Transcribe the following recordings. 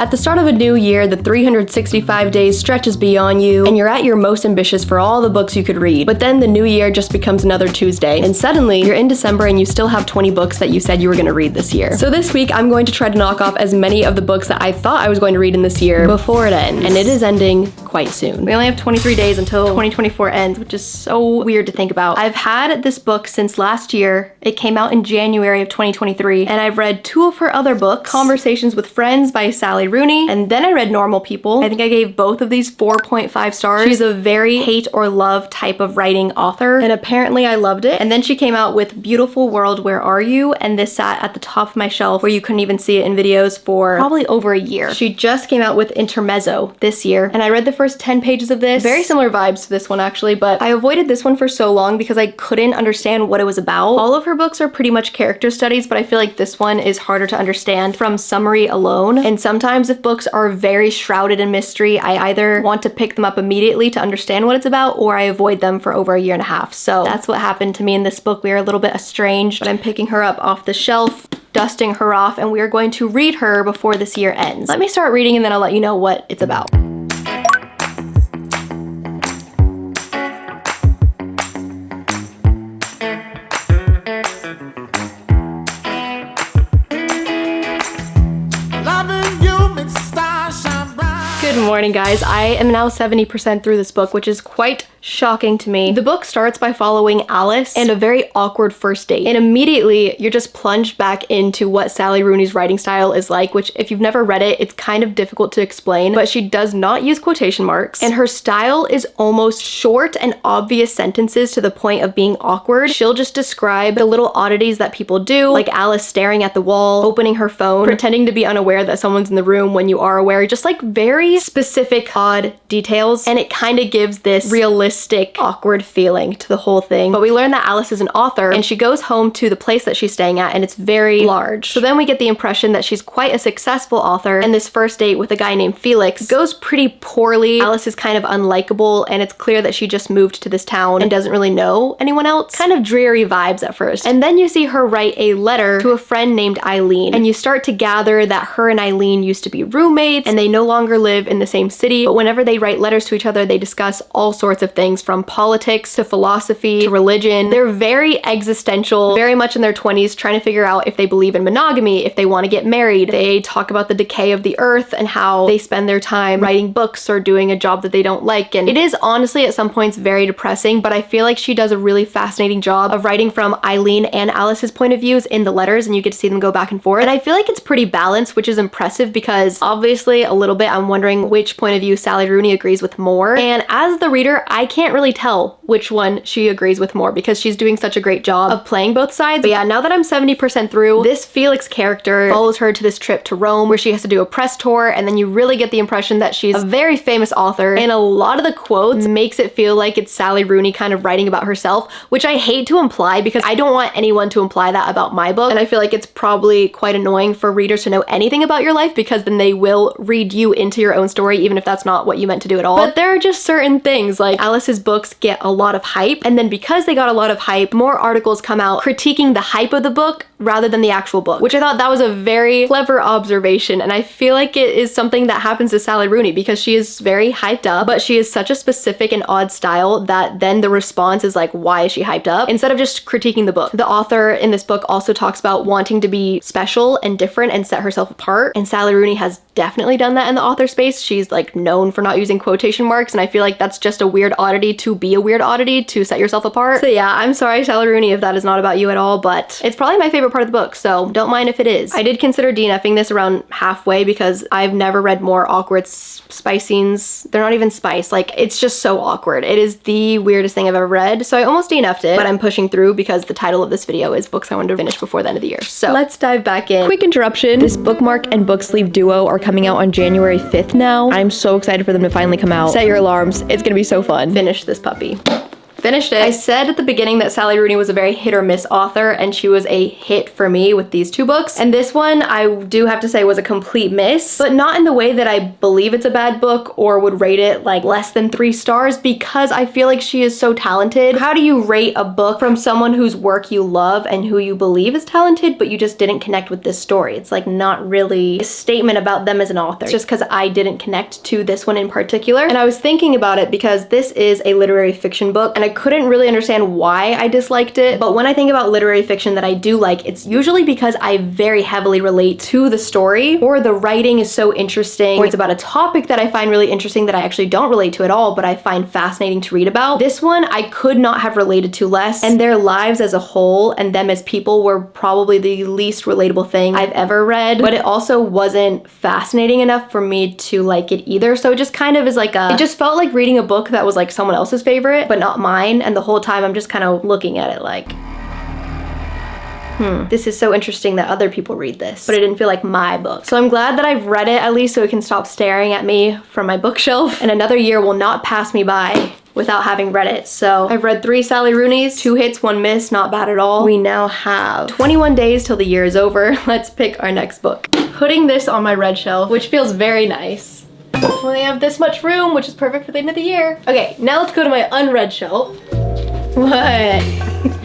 At the start of a new year, the 365 days stretches beyond you, and you're at your most ambitious for all the books you could read. But then the new year just becomes another Tuesday, and suddenly you're in December and you still have 20 books that you said you were going to read this year. So this week, I'm going to try to knock off as many of the books that I thought I was going to read in this year before it ends, and it is ending quite soon. We only have 23 days until 2024 ends, which is so weird to think about. I've had this book since last year. It came out in January of 2023, and I've read 2 of her other books, Conversations with Friends by Sally Rooney, and then I read Normal People. I think I gave both of these 4.5 stars. She's a very hate or love type of writing author, and apparently I loved it. And then she came out with Beautiful World, Where Are You? And this sat at the top of my shelf where you couldn't even see it in videos for probably over a year. She just came out with Intermezzo this year, and I read the first 10 pages of this. Very similar vibes to this one actually, but I avoided this one for so long because I couldn't understand what it was about. All of her books are pretty much character studies, but I feel like this one is harder to understand from summary alone. And sometimes if books are very shrouded in mystery, I either want to pick them up immediately to understand what it's about, or I avoid them for over a year and a half. So that's what happened to me in this book. We are a little bit estranged, but I'm picking her up off the shelf, dusting her off, and we are going to read her before this year ends. Let me start reading and then I'll let you know what it's about. Good morning, guys. I am now 70% through this book, which is quite shocking to me. The book starts by following Alice and a very awkward first date, and immediately you're just plunged back into what Sally Rooney's writing style is like, which if you've never read it, it's kind of difficult to explain, but she does not use quotation marks, and her style is almost short and obvious sentences to the point of being awkward. She'll just describe the little oddities that people do, like Alice staring at the wall, opening her phone, pretending to be unaware that someone's in the room when you are aware, just like very specific odd details, and it kind of gives this realistic awkward feeling to the whole thing. But we learn that Alice is an author, and she goes home to the place that she's staying at, and it's very large. So then we get the impression that she's quite a successful author, and this first date with a guy named Felix goes pretty poorly. Alice is kind of unlikable, and it's clear that she just moved to this town and doesn't really know anyone else. Kind of dreary vibes at first. And then you see her write a letter to a friend named Eileen, and you start to gather that her and Eileen used to be roommates, and they no longer live in the same city, but whenever they write letters to each other, they discuss all sorts of things, from politics to philosophy to religion. They're very existential, very much in their 20s, trying to figure out if they believe in monogamy, if they want to get married. They talk about the decay of the earth and how they spend their time writing books or doing a job that they don't like. And it is honestly at some points very depressing, but I feel like she does a really fascinating job of writing from Eileen and Alice's point of views in the letters, and you get to see them go back and forth. And I feel like it's pretty balanced, which is impressive because obviously a little bit I'm wondering which point of view Sally Rooney agrees with more. And as the reader, I can't really tell which one she agrees with more because she's doing such a great job of playing both sides. But yeah, now that I'm 70% through, this Felix character follows her to this trip to Rome where she has to do a press tour, and then you really get the impression that she's a very famous author, and a lot of the quotes makes it feel like it's Sally Rooney kind of writing about herself, which I hate to imply because I don't want anyone to imply that about my book, and I feel like it's probably quite annoying for readers to know anything about your life because then they will read you into your own story even if that's not what you meant to do at all. But there are just certain things, like Alice's books get a lot of hype, and then because they got a lot of hype, more articles come out critiquing the hype of the book rather than the actual book, which I thought that was a very clever observation. And I feel like it is something that happens to Sally Rooney because she is very hyped up, but she is such a specific and odd style that then the response is like, why is she hyped up? Instead of just critiquing the book. The author in this book also talks about wanting to be special and different and set herself apart, and Sally Rooney has definitely done that in the author space. She's like known for not using quotation marks, and I feel like that's just a weird oddity to be a weird oddity to set yourself apart. So yeah, I'm sorry Sally Rooney if that is not about you at all, but it's probably my favorite part of the book, so don't mind if it is. I did consider DNFing this around halfway because I've never read more awkward spice scenes. They're not even spice, like it's just so awkward. It is the weirdest thing I've ever read, so I almost DNF'd it, but I'm pushing through because the title of this video is books I wanted to finish before the end of the year. So let's dive back in. Quick interruption. This bookmark and book sleeve duo are coming out on January 5th now. I'm so excited for them to finally come out. Set your alarms. It's gonna be so fun. Finish this puppy. finished it. I said at the beginning that Sally Rooney was a very hit or miss author, and she was a hit for me with these 2 books. And this one, I do have to say, was a complete miss, but not in the way that I believe it's a bad book or would rate it like less than 3 stars, because I feel like she is so talented. How do you rate a book from someone whose work you love and who you believe is talented, but you just didn't connect with this story? It's like not really a statement about them as an author. It's just because I didn't connect to this one in particular. And I was thinking about it because this is a literary fiction book, and I couldn't really understand why I disliked it. But when I think about literary fiction that I do like, it's usually because I very heavily relate to the story, or the writing is so interesting, or it's about a topic that I find really interesting that I actually don't relate to at all, but I find fascinating to read about. This one I could not have related to less, and their lives as a whole and them as people were probably the least relatable thing I've ever read, but it also wasn't fascinating enough for me to like it either. So it just kind of is like it just felt like reading a book that was like someone else's favorite, but not mine, and the whole time I'm just kind of looking at it like, this is so interesting that other people read this, but it didn't feel like my book. So I'm glad that I've read it, at least, so it can stop staring at me from my bookshelf, and another year will not pass me by without having read it. So I've read 3 Sally Rooneys, 2 hits, 1 miss, not bad at all. We now have 21 days till the year is over. Let's pick our next book. Putting this on my red shelf, which feels very nice. Only have this much room, which is perfect for the end of the year. Okay, now let's go to my unread shelf. What?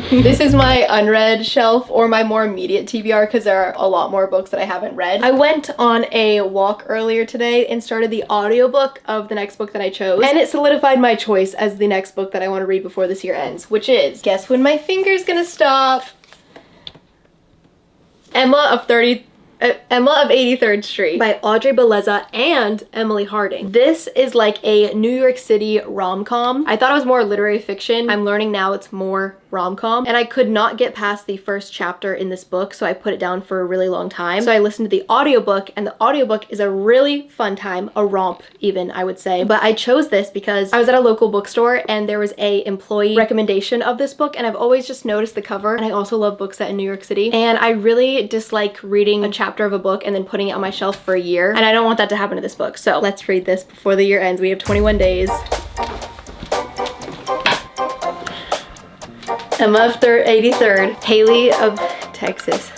This is my unread shelf, or my more immediate TBR, because there are a lot more books that I haven't read. I went on a walk earlier today and started the audiobook of the next book that I chose, and it solidified my choice as the next book that I want to read before this year ends, which is, guess when my finger's gonna stop? Emma of 83rd Street by Audrey Bellezza and Emily Harding. This is like a New York City rom-com. I thought it was more literary fiction. I'm learning now it's more rom-com, and I could not get past the first chapter in this book, so I put it down for a really long time. So I listened to the audiobook, and the audiobook is a really fun time, a romp even, I would say. But I chose this because I was at a local bookstore and there was a employee recommendation of this book, and I've always just noticed the cover, and I also love books set in New York City, and I really dislike reading a chapter of a book and then putting it on my shelf for a year, and I don't want that to happen to this book. So let's read this before the year ends. We have 21 days. Emma of 83rd, Haley of Texas.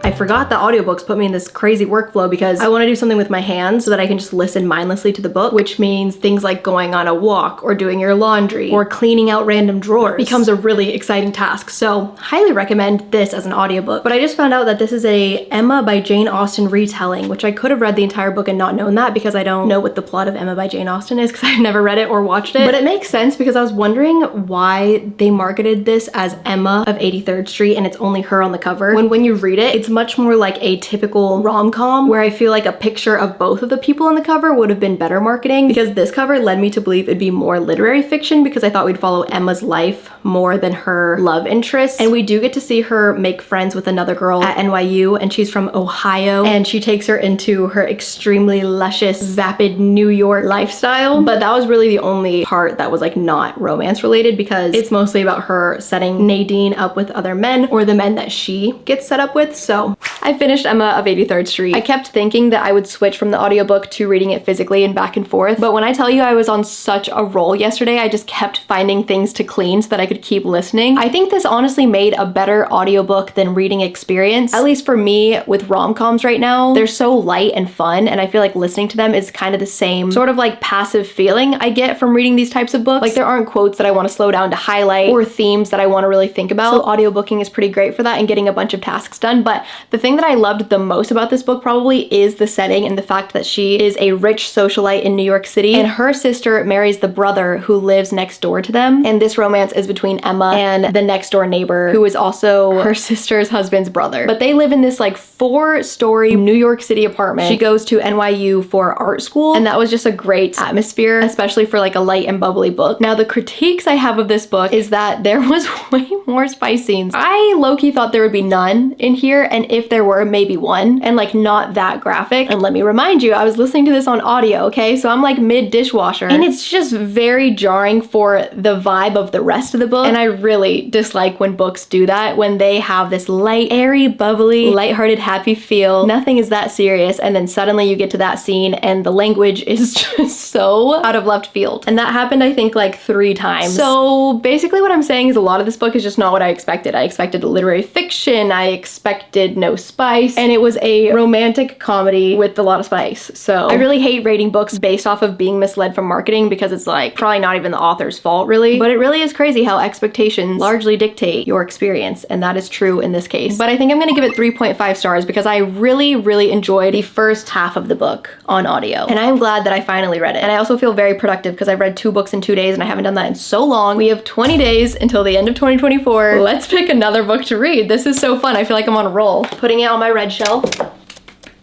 I forgot that audiobooks put me in this crazy workflow because I want to do something with my hands so that I can just listen mindlessly to the book, which means things like going on a walk or doing your laundry or cleaning out random drawers becomes a really exciting task. So highly recommend this as an audiobook. But I just found out that this is a Emma by Jane Austen retelling, which I could have read the entire book and not known that, because I don't know what the plot of Emma by Jane Austen is, because I've never read it or watched it. But it makes sense because I was wondering why they marketed this as Emma of 83rd Street and it's only her on the cover, when you read it, it's much more like a typical rom-com, where I feel like a picture of both of the people on the cover would have been better marketing, because this cover led me to believe it'd be more literary fiction, because I thought we'd follow Emma's life more than her love interest. And we do get to see her make friends with another girl at NYU, and she's from Ohio, and she takes her into her extremely luscious, vapid New York lifestyle. But that was really the only part that was like not romance related, because it's mostly about her setting Nadine up with other men, or the men that she gets set up with. So I finished Emma of 83rd Street. I kept thinking that I would switch from the audiobook to reading it physically and back and forth, but when I tell you I was on such a roll yesterday, I just kept finding things to clean so that I could keep listening. I think this honestly made a better audiobook than reading experience, at least for me with rom-coms right now. They're so light and fun, and I feel like listening to them is kind of the same sort of like passive feeling I get from reading these types of books. Like there aren't quotes that I want to slow down to highlight or themes that I want to really think about. So audiobooking is pretty great for that and getting a bunch of tasks done. But the thing that I loved the most about this book probably is the setting and the fact that she is a rich socialite in New York City, and her sister marries the brother who lives next door to them. And this romance is between Emma and the next door neighbor, who is also her sister's husband's brother. But they live in this like 4-story New York City apartment. She goes to NYU for art school, and that was just a great atmosphere, especially for like a light and bubbly book. Now the critiques I have of this book is that there was way more spice scenes. I low-key thought there would be none in here, and if there were, maybe one, and like not that graphic. And let me remind you, I was listening to this on audio, okay? So I'm like mid dishwasher, and it's just very jarring for the vibe of the rest of the book. And I really dislike when books do that, when they have this light, airy, bubbly, lighthearted, happy feel. Nothing is that serious, and then suddenly you get to that scene and the language is just so out of left field. And that happened, I think, like 3 times. So basically what I'm saying is a lot of this book is just not what I expected. I expected literary fiction, I expected no spice, and it was a romantic comedy with a lot of spice. So I really hate rating books based off of being misled from marketing, because it's like probably not even the author's fault really, but it really is crazy how expectations largely dictate your experience, and that is true in this case. But I think I'm gonna give it 3.5 stars because I really enjoyed the first half of the book on audio, and I'm glad that I finally read it. And I also feel very productive because I read 2 books in 2 days, and I haven't done that in so long. We have 20 days until the end of 2024. Let's pick another book to read. This is so fun. I feel like I'm on a roll. Putting it on my red shelf,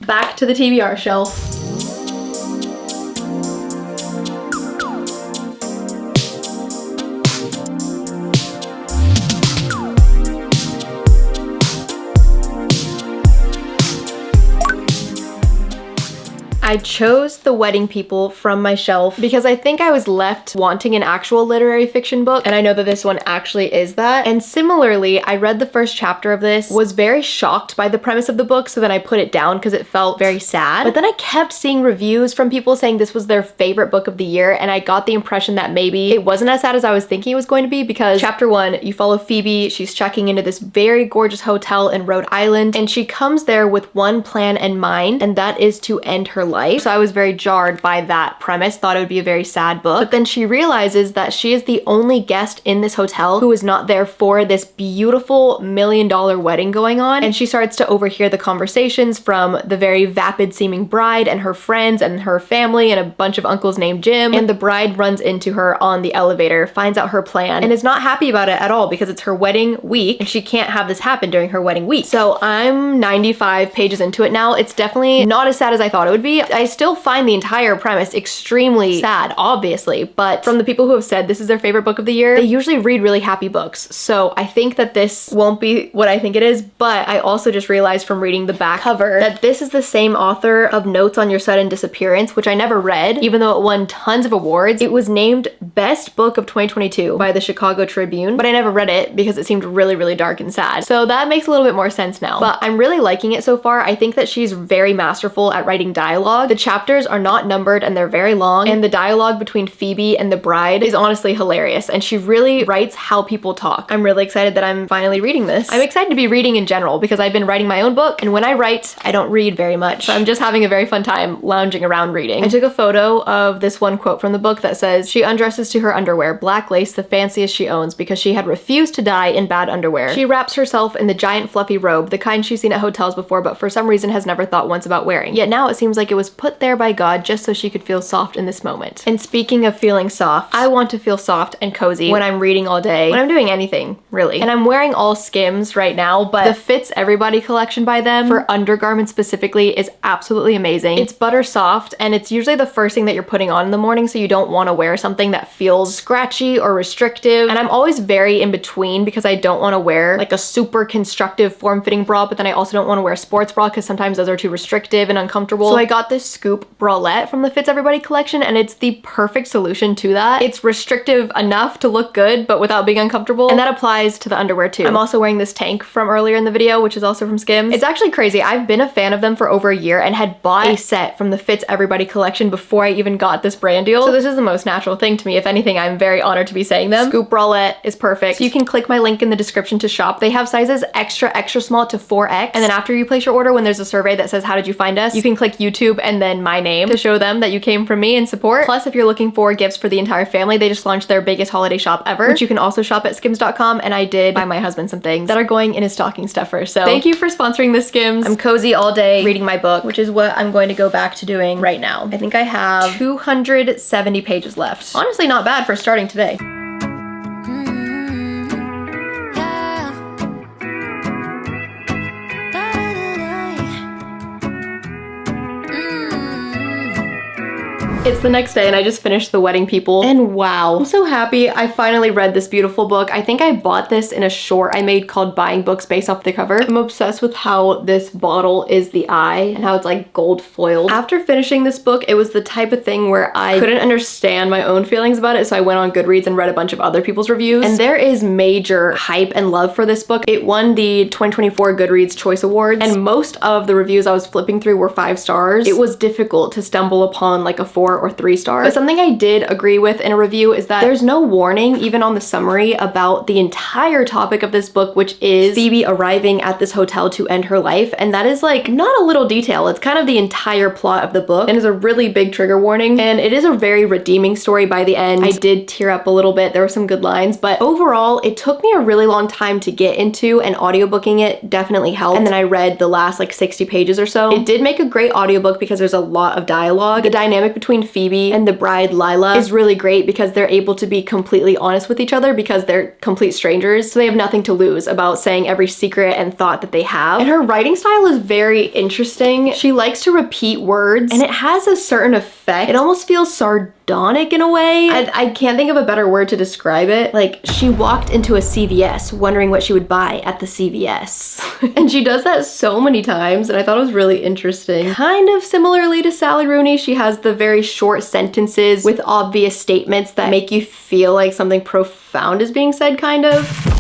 back to the TBR shelf. I chose The Wedding People from my shelf because I think I was left wanting an actual literary fiction book, and I know that this one actually is that. And similarly, I read the first chapter of this, was very shocked by the premise of the book, so then I put it down because it felt very sad. But then I kept seeing reviews from people saying this was their favorite book of the year, and I got the impression that maybe it wasn't as sad as I was thinking it was going to be, because chapter 1, you follow Phoebe. She's checking into this very gorgeous hotel in Rhode Island, and she comes there with one plan in mind, and that is to end her life. So I was very jarred by that premise, thought it would be a very sad book. But then she realizes that she is the only guest in this hotel who is not there for this beautiful $1 million wedding going on. And she starts to overhear the conversations from the very vapid seeming bride and her friends and her family and a bunch of uncles named Jim. And the bride runs into her on the elevator, finds out her plan, and is not happy about it at all because it's her wedding week and she can't have this happen during her wedding week. So I'm 95 pages into it now. It's definitely not as sad as I thought it would be. I still find the entire premise extremely sad, obviously, but from the people who have said this is their favorite book of the year, they usually read really happy books. So I think that this won't be what I think it is, but I also just realized from reading the back cover that this is the same author of Notes on Your Sudden Disappearance, which I never read, even though it won tons of awards. It was named Best Book of 2022 by the Chicago Tribune, but I never read it because it seemed really dark and sad. So that makes a little bit more sense now. But I'm really liking it so far. I think that she's very masterful at writing dialogue. The chapters are not numbered and they're very long, and the dialogue between Phoebe and the bride is honestly hilarious, and she really writes how people talk. I'm really excited that I'm finally reading this. I'm excited to be reading in general because I've been writing my own book, and when I write, I don't read very much. So I'm just having a very fun time lounging around reading. I took a photo of this one quote from the book that says, "She undresses to her underwear, black lace the fanciest she owns, because she had refused to die in bad underwear. She wraps herself in the giant fluffy robe, the kind she's seen at hotels before but for some reason has never thought once about wearing. Yet now it seems like it was put there by God just so she could feel soft in this moment." And speaking of feeling soft, I want to feel soft and cozy when I'm reading all day, when I'm doing anything, really. And I'm wearing all Skims right now, but the Fits Everybody collection by them, for undergarments specifically, is absolutely amazing. It's butter soft, and it's usually the first thing that you're putting on in the morning, so you don't want to wear something that feels scratchy or restrictive. And I'm always very in between because I don't want to wear like a super constructive form-fitting bra, but then I also don't want to wear a sports bra because sometimes those are too restrictive and uncomfortable. So I got this scoop bralette from the Fits Everybody collection, and it's the perfect solution to that. It's restrictive enough to look good, but without being uncomfortable, and that applies to the underwear too. I'm also wearing this tank from earlier in the video, which is also from Skims. It's actually crazy. I've been a fan of them for over a year and had bought a set from the Fits Everybody collection before I even got this brand deal. So this is the most natural thing to me. If anything, I'm very honored to be saying them. Scoop bralette is perfect. So you can click my link in the description to shop. They have sizes extra small to 4X. And then after you place your order, when there's a survey that says, "How did you find us?" you can click YouTube and then my name to show them that you came from me and support. Plus, if you're looking for gifts for the entire family, they just launched their biggest holiday shop ever, which you can also shop at skims.com. And I did buy my husband some things that are going in his stocking stuffer. So thank you for sponsoring this, Skims. I'm cozy all day reading my book, which is what I'm going to go back to doing right now. I think I have 270 pages left. Honestly, not bad for starting today. It's the next day and I just finished The Wedding People, and wow, I'm so happy I finally read this beautiful book. I think I bought this in a short I made called Buying Books Based Off the Cover. I'm obsessed with how this bottle is the eye and how it's like gold foiled. After finishing this book, it was the type of thing where I couldn't understand my own feelings about it, so I went on Goodreads and read a bunch of other people's reviews, and there is major hype and love for this book. It won the 2024 Goodreads Choice Awards, and most of the reviews I was flipping through were 5 stars. It was difficult to stumble upon like a 4 or 3 star. But something I did agree with in a review is that there's no warning, even on the summary, about the entire topic of this book, which is Phoebe arriving at this hotel to end her life. And that is like not a little detail, it's kind of the entire plot of the book, and is a really big trigger warning. And it is a very redeeming story by the end. I did tear up a little bit, there were some good lines, but overall it took me a really long time to get into, and audiobooking it definitely helped. And then I read the last like 60 pages or so. It did make a great audiobook because there's a lot of dialogue. The dynamic between Phoebe and the bride Lila is really great because they're able to be completely honest with each other because they're complete strangers, so they have nothing to lose about saying every secret and thought that they have. And her writing style is very interesting. She likes to repeat words, and it has a certain effect. It almost feels sardonic in a way. I can't think of a better word to describe it. Like, she walked into a CVS wondering what she would buy at the CVS. And she does that so many times, and I thought it was really interesting. Kind of similarly to Sally Rooney, she has the very short sentences with obvious statements that make you feel like something profound is being said, kind of.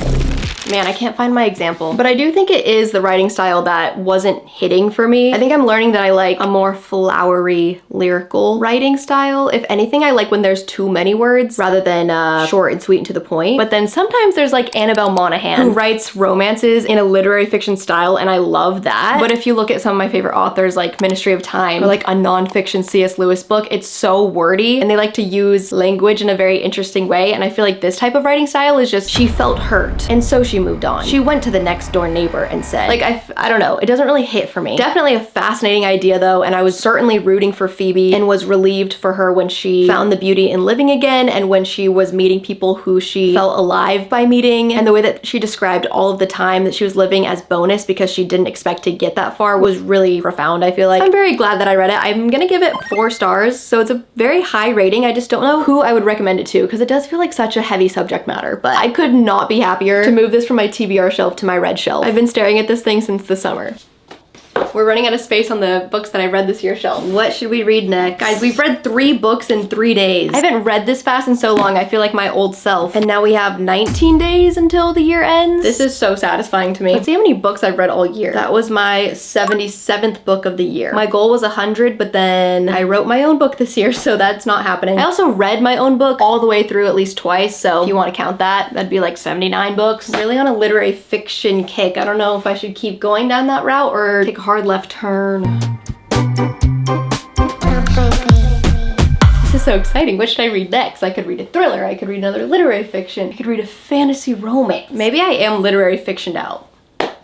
Man, I can't find my example. But I do think it is the writing style that wasn't hitting for me. I think I'm learning that I like a more flowery, lyrical writing style. If anything, I like when there's too many words rather than short and sweet and to the point. But then sometimes there's like Annabelle Monaghan, who writes romances in a literary fiction style, and I love that. But if you look at some of my favorite authors like Ministry of Time or like a nonfiction C.S. Lewis book, it's so wordy and they like to use language in a very interesting way. And I feel like this type of writing style is just, she felt hurt, and so she moved on. She went to the next door neighbor and said, like, I don't know, it doesn't really hit for me. Definitely a fascinating idea though, and I was certainly rooting for Phoebe and was relieved for her when she found the beauty in living again, and when she was meeting people who she felt alive by meeting. And the way that she described all of the time that she was living as bonus because she didn't expect to get that far was really profound, I feel like. I'm very glad that I read it. I'm gonna give it 4 stars, so it's a very high rating. I just don't know who I would recommend it to because it does feel like such a heavy subject matter, but I could not be happier to move this from my TBR shelf to my red shelf. I've been staring at this thing since the summer. We're running out of space on the books that I read this year shelf. What should we read next? Guys, we've read 3 books in 3 days. I haven't read this fast in so long. I feel like my old self. And now we have 19 days until the year ends. This is so satisfying to me. Let's see how many books I've read all year. That was my 77th book of the year. My goal was 100, but then I wrote my own book this year, so that's not happening. I also read my own book all the way through at least twice, so if you want to count that, that'd be like 79 books. I'm really on a literary fiction kick. I don't know if I should keep going down that route or take a hard left turn. This is so exciting. What should I read next? I could read a thriller, I could read another literary fiction, I could read a fantasy romance. Maybe I am literary fictioned out.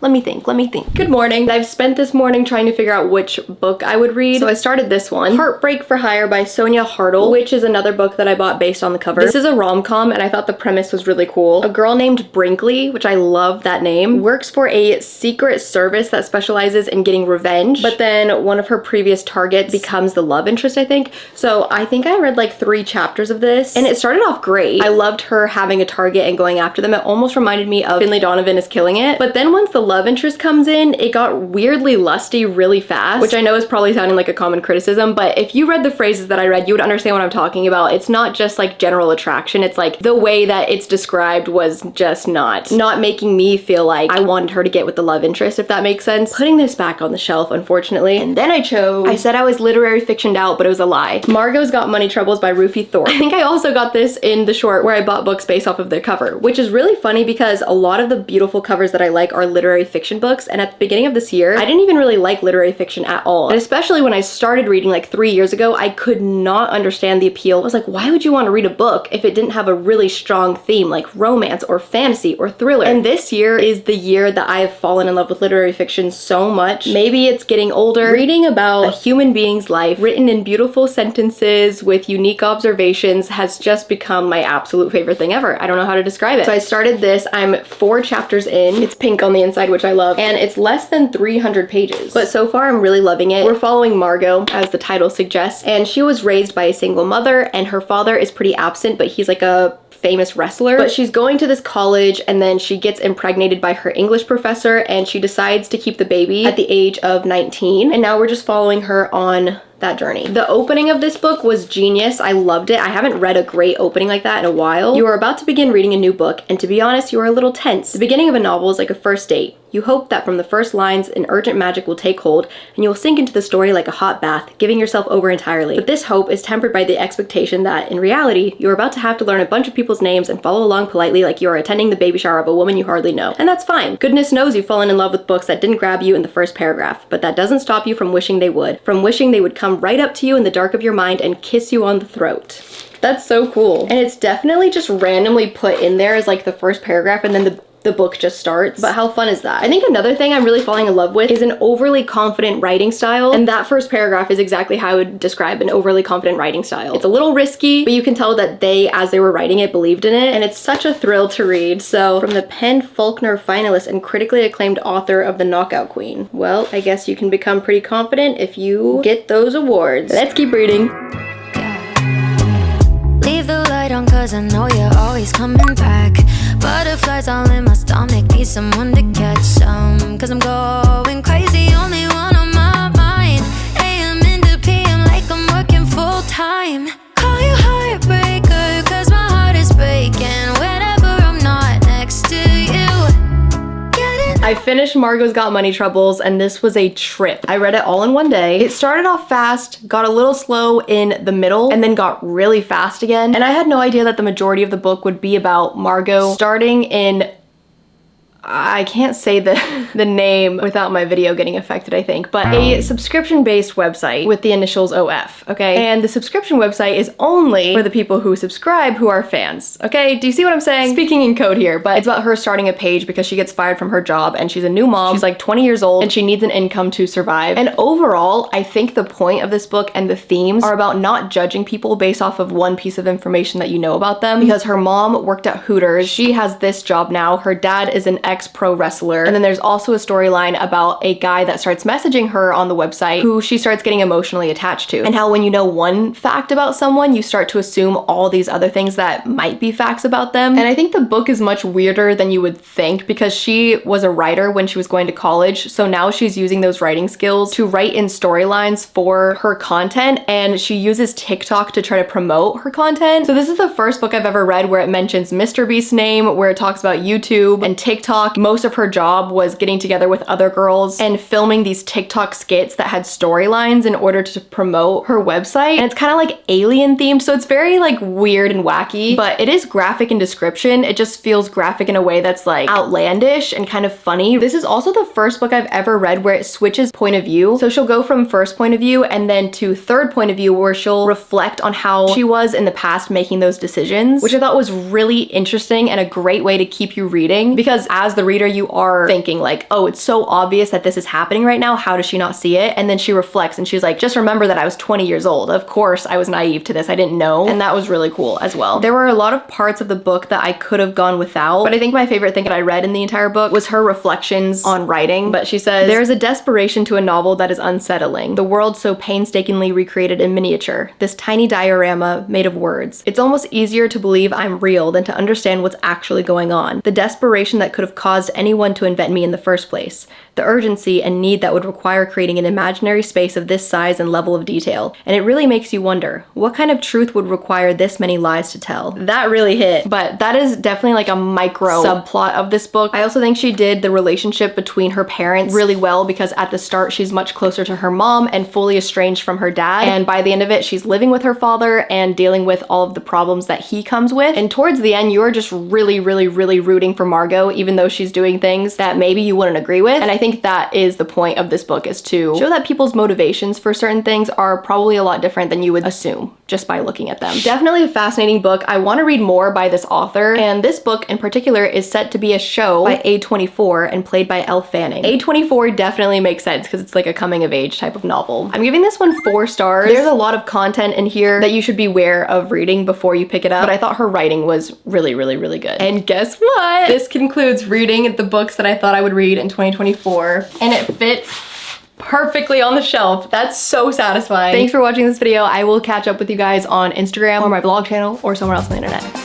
Let me think. Good morning. I've spent this morning trying to figure out which book I would read. So I started this one, Heartbreak for Hire by Sonia Hartle, which is another book that I bought based on the cover. This is a rom-com and I thought the premise was really cool. A girl named Brinkley, which I love that name, works for a secret service that specializes in getting revenge, but then one of her previous targets becomes the love interest, I think. So I think I read like 3 chapters of this and it started off great. I loved her having a target and going after them. It almost reminded me of Finley Donovan is Killing It. But then once the love interest comes in, it got weirdly lusty really fast, which I know is probably sounding like a common criticism, but if you read the phrases that I read, you would understand what I'm talking about. It's not just like general attraction, it's like the way that it's described was just not making me feel like I wanted her to get with the love interest, if that makes sense. Putting this back on the shelf, unfortunately. And then I said I was literary fictioned out, but it was a lie. Margot's Got Money Troubles by Rufi Thorpe. I think I also got this in the short where I bought books based off of their cover, which is really funny because a lot of the beautiful covers that I like are literary fiction books, and at the beginning of this year I didn't even really like literary fiction at all, and especially when I started reading like 3 years ago, I could not understand the appeal. I was like, why would you want to read a book if it didn't have a really strong theme like romance or fantasy or thriller? And this year is the year that I have fallen in love with literary fiction so much. Maybe it's getting older. Reading about a human being's life written in beautiful sentences with unique observations has just become my absolute favorite thing ever. I don't know how to describe it. So I started this, I'm 4 chapters in. It's pink on the inside inside, which I love, and it's less than 300 pages. But so far, I'm really loving it. We're following Margot, as the title suggests, and she was raised by a single mother, and her father is pretty absent, but he's like a famous wrestler. But she's going to this college, and then she gets impregnated by her English professor, and she decides to keep the baby at the age of 19. And now we're just following her on that journey. The opening of this book was genius. I loved it. I haven't read a great opening like that in a while. You are about to begin reading a new book, and to be honest, you are a little tense. The beginning of a novel is like a first date. You hope that from the first lines, an urgent magic will take hold, and you will sink into the story like a hot bath, giving yourself over entirely. But this hope is tempered by the expectation that, in reality, you are about to have to learn a bunch of people's names and follow along politely like you are attending the baby shower of a woman you hardly know. And that's fine. Goodness knows you've fallen in love with books that didn't grab you in the first paragraph, but that doesn't stop you from wishing they would. From wishing they would come right up to you in the dark of your mind and kiss you on the throat. That's so cool. And it's definitely just randomly put in there as like the first paragraph, and then the book just starts. But how fun is that? I think another thing I'm really falling in love with is an overly confident writing style, and that first paragraph is exactly how I would describe an overly confident writing style. It's a little risky, but you can tell that they, as they were writing it, believed in it, and it's such a thrill to read. So, from the PEN Faulkner finalist and critically acclaimed author of The Knockout Queen. Well, I guess you can become pretty confident if you get those awards. Let's keep reading. Leave the light on, cause I know you're always coming back. Butterflies all in my stomach, need someone to catch some. Cause I'm going crazy, only one on my mind. AM into PM like I'm working full time. Call you heartbreaker, cause my heart is breaking whenever I'm not next to you. I finished Margot's Got Money Troubles, and this was a trip. I read it all in one day. It started off fast, got a little slow in the middle, and then got really fast again. And I had no idea that the majority of the book would be about Margot starting in... I can't say the name without my video getting affected, I think, but a subscription-based website with the initials OF, okay? And the subscription website is only for the people who subscribe who are fans, okay? Do you see what I'm saying? Speaking in code here, but it's about her starting a page because she gets fired from her job and she's a new mom. She's like 20 years old and she needs an income to survive. And overall, I think the point of this book and the themes are about not judging people based off of one piece of information that you know about them, because her mom worked at Hooters. She has this job now. Her dad is an ex-pro wrestler. And then there's also a storyline about a guy that starts messaging her on the website who she starts getting emotionally attached to. And how when you know one fact about someone, you start to assume all these other things that might be facts about them. And I think the book is much weirder than you would think, because she was a writer when she was going to college. So now she's using those writing skills to write in storylines for her content, and she uses TikTok to try to promote her content. So this is the first book I've ever read where it mentions Mr. Beast's name, where it talks about YouTube and TikTok. Most of her job was getting together with other girls and filming these TikTok skits that had storylines in order to promote her website. And it's kind of like alien themed, so it's very like weird and wacky, but it is graphic in description. It just feels graphic in a way that's like outlandish and kind of funny. This is also the first book I've ever read where it switches point of view. So she'll go from first point of view and then to third point of view, where she'll reflect on how she was in the past making those decisions, which I thought was really interesting and a great way to keep you reading, because as the reader, you are thinking like, oh, it's so obvious that this is happening right now. How does she not see it? And then she reflects and she's like, just remember that I was 20 years old. Of course I was naive to this. I didn't know. And that was really cool as well. There were a lot of parts of the book that I could have gone without, but I think my favorite thing that I read in the entire book was her reflections on writing. But she says, there is a desperation to a novel that is unsettling. The world so painstakingly recreated in miniature. This tiny diorama made of words. It's almost easier to believe I'm real than to understand what's actually going on. The desperation that could have caused anyone to invent me in the first place. The urgency and need that would require creating an imaginary space of this size and level of detail. And it really makes you wonder, what kind of truth would require this many lies to tell? That really hit. But that is definitely like a micro subplot of this book. I also think she did the relationship between her parents really well, because at the start she's much closer to her mom and fully estranged from her dad. And by the end of it, she's living with her father and dealing with all of the problems that he comes with. And towards the end, you're just really rooting for Margot, even though she's doing things that maybe you wouldn't agree with. And I think that is the point of this book, is to show that people's motivations for certain things are probably a lot different than you would assume just by looking at them. Definitely a fascinating book. I want to read more by this author, and this book in particular is set to be a show by A24 and played by Elle Fanning. A24 definitely makes sense because it's like a coming of age type of novel. I'm giving this one 4 stars. There's a lot of content in here that you should be aware of reading before you pick it up, but I thought her writing was really good. And guess what? This concludes reading the books that I thought I would read in 2024, and it fits perfectly on the shelf. That's so satisfying. Thanks for watching this video. I will catch up with you guys on Instagram or my vlog channel or somewhere else on the internet.